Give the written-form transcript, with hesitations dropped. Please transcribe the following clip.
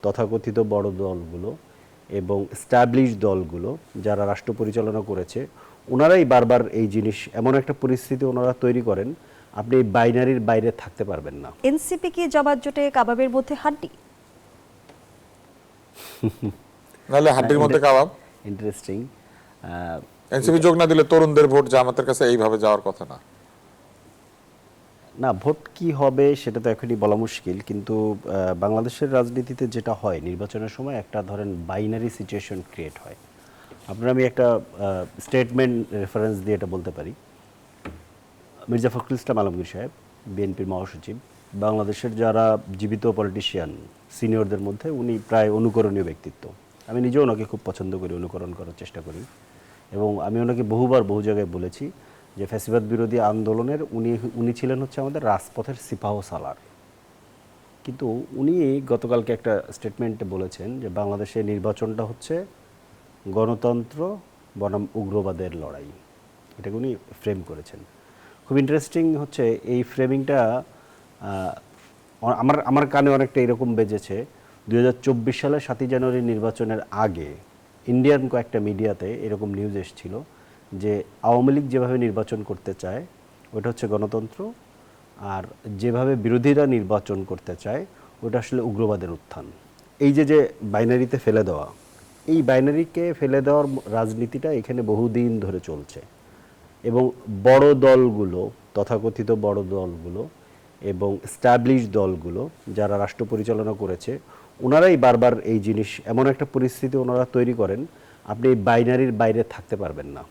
তথাকথিত বড় দলগুলো এবং স্ট্যাবলিশ দলগুলো যারা রাষ্ট্র পরিচালনা করেছে ওনারাই বারবার এই জিনিস এমন একটা পরিস্থিতি ওনারা তৈরি করেন আপনি এই বাইনারির বাইরে থাকতে পারবেন না। এনসিপি কি জামাত জোটে কাবাবের মধ্যে হাড্ডি? নাহলে হাড্ডির মধ্যে কাবাব। ইন্টারেস্টিং। এনসিপি যোগ না দিলে তরুণদের ভোট জামাতের কাছে এইভাবে যাওয়ার কথা না। না, ভোট কি হবে সেটা তো এখনই বলা মুশকিল, কিন্তু বাংলাদেশের রাজনীতিতে যেটা হয় নির্বাচনের সময় একটা ধরেন বাইনারি সিচুয়েশন ক্রিয়েট হয়। আপনার আমি একটা স্টেটমেন্ট রেফারেন্স দিয়ে এটা বলতে পারি। মির্জা ফখরুল ইসলাম আলমগীর সাহেব, বিএনপির মহাসচিব, বাংলাদেশের যারা জীবিত পলিটিশিয়ান সিনিয়রদের মধ্যে উনি প্রায় অনুকরণীয় ব্যক্তিত্ব। আমি নিজেও ওনাকে খুব পছন্দ করি, অনুকরণ করার চেষ্টা করি, এবং আমি ওনাকে বহুবার বহু জায়গায় বলেছি যে ফ্যাসিবাদ বিরোধী আন্দোলনের উনি ছিলেন হচ্ছে আমাদের রাজপথের সিপাহ সালার। কিন্তু উনি গতকালকে একটা স্টেটমেন্টে বলেছেন যে বাংলাদেশের নির্বাচনটা হচ্ছে গণতন্ত্র বনাম উগ্রবাদের লড়াই। এটাকে উনি ফ্রেম করেছেন। খুব ইন্টারেস্টিং হচ্ছে এই ফ্রেমিংটা আমার কানে অনেকটা এরকম বেজেছে। 2024 সালের 7ই জানুয়ারি নির্বাচনের আগে ইন্ডিয়ান কয়েকটা মিডিয়াতে এরকম নিউজ এসেছিল যে আওয়ামী লীগ যেভাবে নির্বাচন করতে চায় ওটা হচ্ছে গণতন্ত্র, আর যেভাবে বিরোধীরা নির্বাচন করতে চায় ওটা আসলে উগ্রবাদের উত্থান। এই যে বাইনারিতে ফেলে দেওয়া, এই বাইনারিকে ফেলে দেওয়ার রাজনীতিটা এখানে বহুদিন ধরে চলছে, এবং বড় দলগুলো, তথাকথিত বড় দলগুলো এবং স্ট্যাবলিশ দলগুলো যারা রাষ্ট্র পরিচালনা করেছে ওনারাই বারবার এই জিনিস এমন একটা পরিস্থিতি ওনারা তৈরি করেন আপনি এই বাইনারির বাইরে থাকতে পারবেন না।